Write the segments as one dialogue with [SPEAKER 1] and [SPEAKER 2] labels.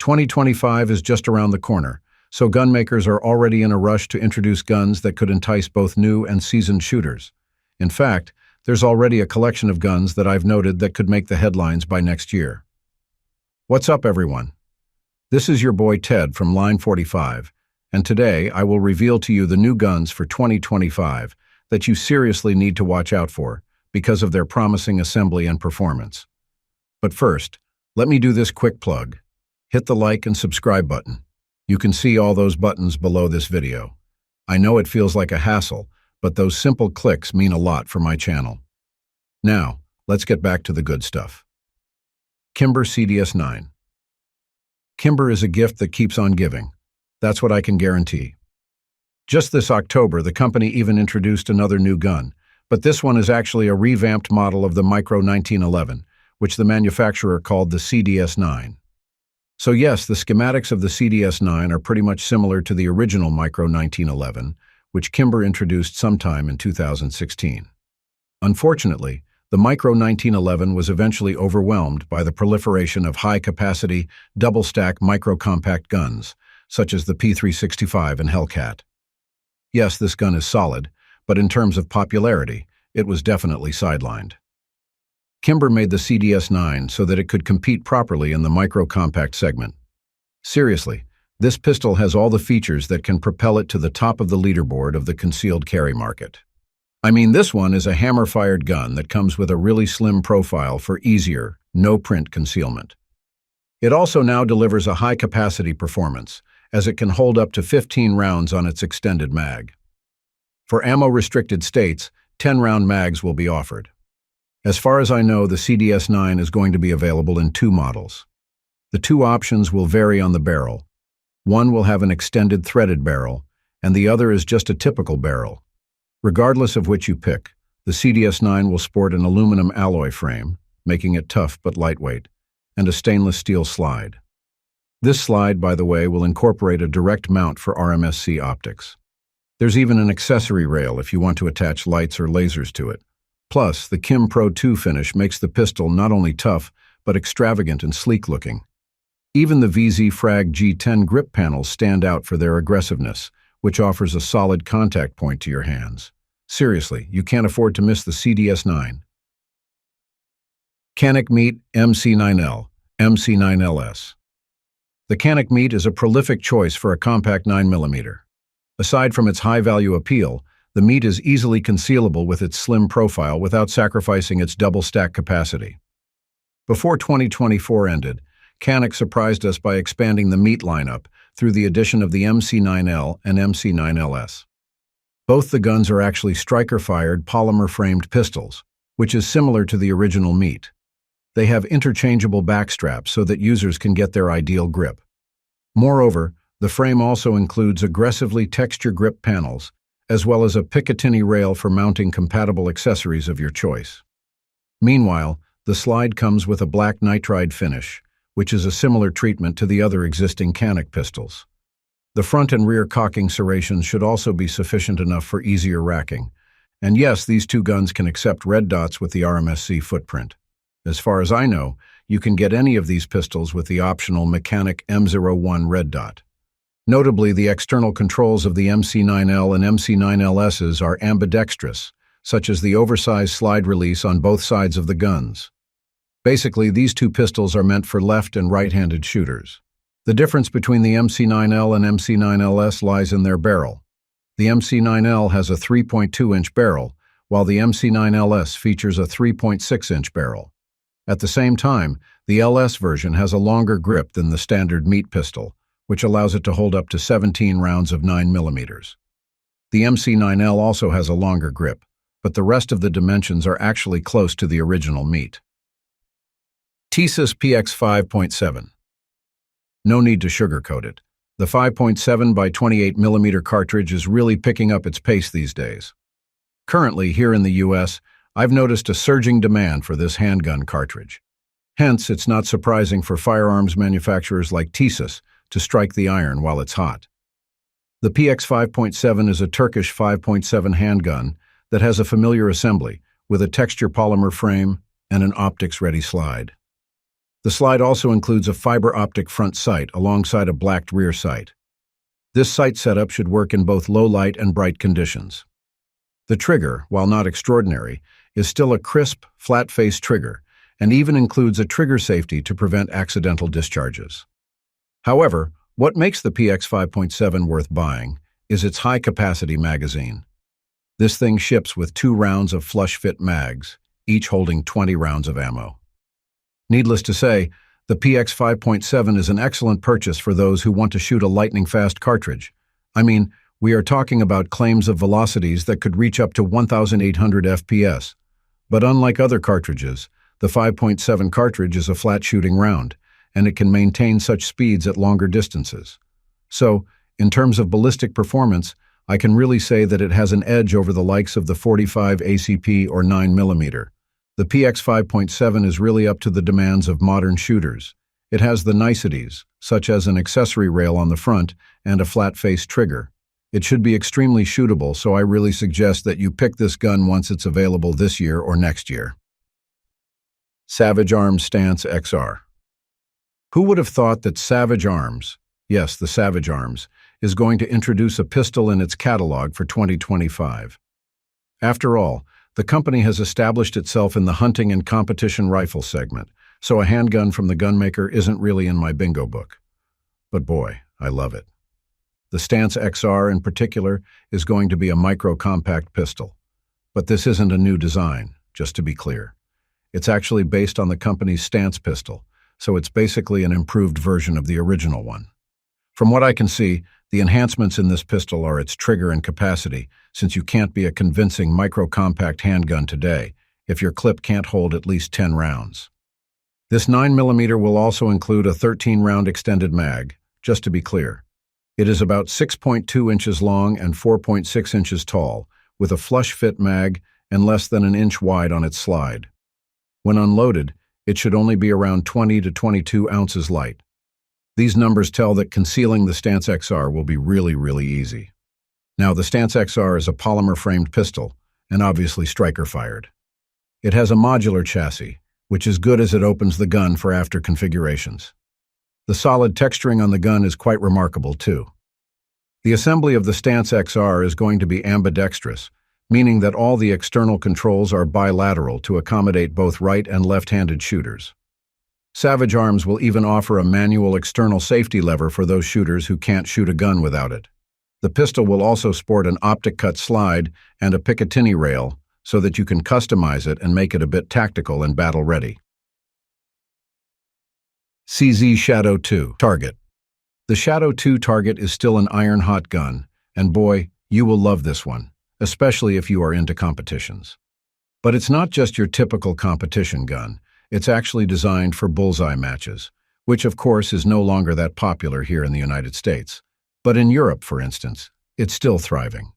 [SPEAKER 1] 2025 is just around the corner, so gunmakers are already in a rush to introduce guns that could entice both new and seasoned shooters. In fact, there's already a collection of guns that I've noted that could make the headlines by next year. What's up, everyone? This is your boy Ted from Line 45, and today I will reveal to you the new guns for 2025 that you seriously need to watch out for because of their promising assembly and performance. But first, let me do this quick plug. Hit the like and subscribe button. You can see all those buttons below this video. I know it feels like a hassle, but those simple clicks mean a lot for my channel. Now, let's get back to the good stuff. Kimber CDs9. Kimber is a gift that keeps on giving. That's what I can guarantee. Just this October, the company even introduced another new gun, but this one is actually a revamped model of the Micro 1911, which the manufacturer called the CDs9. So yes, the schematics of the CDs9 are pretty much similar to the original Micro 1911, which Kimber introduced sometime in 2016. Unfortunately, the Micro 1911 was eventually overwhelmed by the proliferation of high-capacity, double-stack micro-compact guns, such as the P365 and Hellcat. Yes, this gun is solid, but in terms of popularity, it was definitely sidelined. Kimber made the CDs9 so that it could compete properly in the micro-compact segment. Seriously, this pistol has all the features that can propel it to the top of the leaderboard of the concealed carry market. I mean, this one is a hammer-fired gun that comes with a really slim profile for easier, no-print concealment. It also now delivers a high-capacity performance, as it can hold up to 15 rounds on its extended mag. For ammo-restricted states, 10-round mags will be offered. As far as I know, the CDs9 is going to be available in two models. The two options will vary on the barrel. One will have an extended threaded barrel, and the other is just a typical barrel. Regardless of which you pick, the CDs9 will sport an aluminum alloy frame, making it tough but lightweight, and a stainless steel slide. This slide, by the way, will incorporate a direct mount for RMSC optics. There's even an accessory rail if you want to attach lights or lasers to it. Plus, the Kim Pro 2 finish makes the pistol not only tough, but extravagant and sleek-looking. Even the VZ Frag G10 grip panels stand out for their aggressiveness, which offers a solid contact point to your hands. Seriously, you can't afford to miss the CDs9. Canic Meat MC9L, MC9LS. The Canic Meat is a prolific choice for a compact 9mm. Aside from its high-value appeal, the Meat is easily concealable with its slim profile without sacrificing its double-stack capacity. Before 2024 ended, Canic surprised us by expanding the Meat lineup through the addition of the MC9L and MC9LS. Both the guns are actually striker-fired polymer-framed pistols, which is similar to the original Meat. They have interchangeable backstraps so that users can get their ideal grip. Moreover, the frame also includes aggressively textured grip panels, as well as a Picatinny rail for mounting compatible accessories of your choice. Meanwhile, the slide comes with a black nitride finish, which is a similar treatment to the other existing Canic pistols. The front and rear cocking serrations should also be sufficient enough for easier racking. And yes, these two guns can accept red dots with the RMSC footprint. As far as I know, you can get any of these pistols with the optional Mechanic M01 red dot. Notably, the external controls of the MC9L and MC9LSs are ambidextrous, such as the oversized slide release on both sides of the guns. Basically, these two pistols are meant for left and right-handed shooters. The difference between the MC9L and MC9LS lies in their barrel. The MC9L has a 3.2-inch barrel, while the MC9LS features a 3.6-inch barrel. At the same time, the LS version has a longer grip than the standard Meat pistol, which allows it to hold up to 17 rounds of 9mm. The MC9L also has a longer grip, but the rest of the dimensions are actually close to the original Meat. Entice PX 5.7. No need to sugarcoat it. The 5.7 by 28mm cartridge is really picking up its pace these days. Currently, here in the US, I've noticed a surging demand for this handgun cartridge. Hence, it's not surprising for firearms manufacturers like Entice to strike the iron while it's hot. The PX 5.7 is a Turkish 5.7 handgun that has a familiar assembly with a texture polymer frame and an optics-ready slide. The slide also includes a fiber optic front sight alongside a blacked rear sight. This sight setup should work in both low light and bright conditions. The trigger, while not extraordinary, is still a crisp, flat-faced trigger, and even includes a trigger safety to prevent accidental discharges. However, what makes the PX 5.7 worth buying is its high-capacity magazine. This thing ships with 2 rounds of flush-fit mags, each holding 20 rounds of ammo. Needless to say, the PX 5.7 is an excellent purchase for those who want to shoot a lightning-fast cartridge. I mean, we are talking about claims of velocities that could reach up to 1,800 FPS. But unlike other cartridges, the 5.7 cartridge is a flat-shooting round, and it can maintain such speeds at longer distances. So, in terms of ballistic performance, I can really say that it has an edge over the likes of the 45 ACP or 9mm. The PX 5.7 is really up to the demands of modern shooters. It has the niceties, such as an accessory rail on the front and a flat-faced trigger. It should be extremely shootable, so I really suggest that you pick this gun once it's available this year or next year. Savage Arms Stance XR. Who would have thought that Savage Arms, yes, the Savage Arms, is going to introduce a pistol in its catalog for 2025? After all, the company has established itself in the hunting and competition rifle segment, so a handgun from the gunmaker isn't really in my bingo book. But boy, I love it. The Stance XR in particular is going to be a micro-compact pistol. But this isn't a new design, just to be clear. It's actually based on the company's Stance pistol, so it's basically an improved version of the original one. From what I can see, the enhancements in this pistol are its trigger and capacity, since you can't be a convincing micro-compact handgun today if your clip can't hold at least 10 rounds. This 9mm will also include a 13-round extended mag, just to be clear. It is about 6.2 inches long and 4.6 inches tall, with a flush-fit mag and less than an inch wide on its slide. When unloaded, it should only be around 20 to 22 ounces light. These numbers tell that concealing the Stance XR will be really easy. Now, the Stance XR is a polymer-framed pistol, and obviously striker-fired. It has a modular chassis, which is good as it opens the gun for after configurations. The solid texturing on the gun is quite remarkable, too. The assembly of the Stance XR is going to be ambidextrous, meaning that all the external controls are bilateral to accommodate both right and left-handed shooters. Savage Arms will even offer a manual external safety lever for those shooters who can't shoot a gun without it. The pistol will also sport an optic-cut slide and a Picatinny rail so that you can customize it and make it a bit tactical and battle-ready. CZ Shadow 2 Target. The Shadow 2 Target is still an iron-hot gun, and boy, you will love this one, especially if you are into competitions. But it's not just your typical competition gun. It's actually designed for bullseye matches, which of course is no longer that popular here in the United States. But in Europe, for instance, it's still thriving.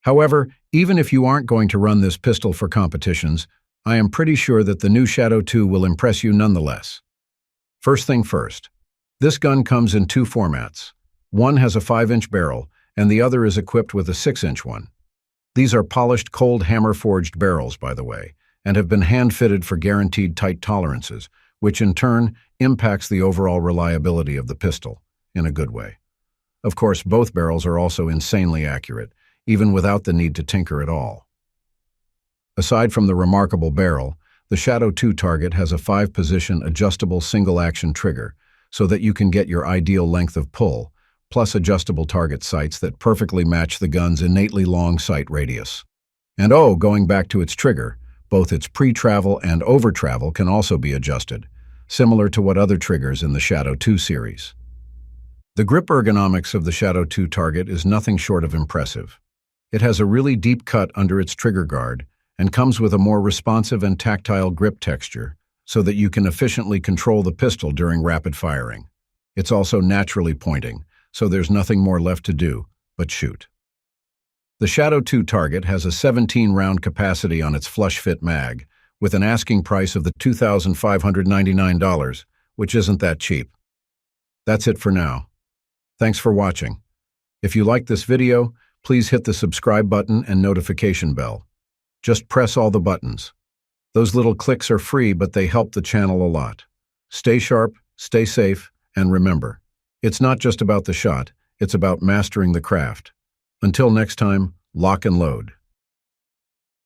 [SPEAKER 1] However, even if you aren't going to run this pistol for competitions, I am pretty sure that the new Shadow 2 will impress you nonetheless. First thing first, this gun comes in 2 formats. One has a 5-inch barrel, and the other is equipped with a 6-inch one. These are polished cold hammer-forged barrels, by the way, and have been hand-fitted for guaranteed tight tolerances, which in turn impacts the overall reliability of the pistol, in a good way. Of course, both barrels are also insanely accurate, even without the need to tinker at all. Aside from the remarkable barrel, the Shadow 2 Target has a 5-position adjustable single-action trigger, so that you can get your ideal length of pull, plus adjustable target sights that perfectly match the gun's innately long sight radius. And oh, going back to its trigger, both its pre-travel and over-travel can also be adjusted, similar to what other triggers in the Shadow 2 series. The grip ergonomics of the Shadow 2 Target is nothing short of impressive. It has a really deep cut under its trigger guard and comes with a more responsive and tactile grip texture so that you can efficiently control the pistol during rapid firing. It's also naturally pointing, so there's nothing more left to do but shoot. The Shadow 2 Target has a 17-round capacity on its flush-fit mag, with an asking price of the $2,599, which isn't that cheap. That's it for now. Thanks for watching. If you liked this video, please hit the subscribe button and notification bell. Just press all the buttons. Those little clicks are free, but they help the channel a lot. Stay sharp, stay safe, and remember, it's not just about the shot, it's about mastering the craft. Until next time, lock and load.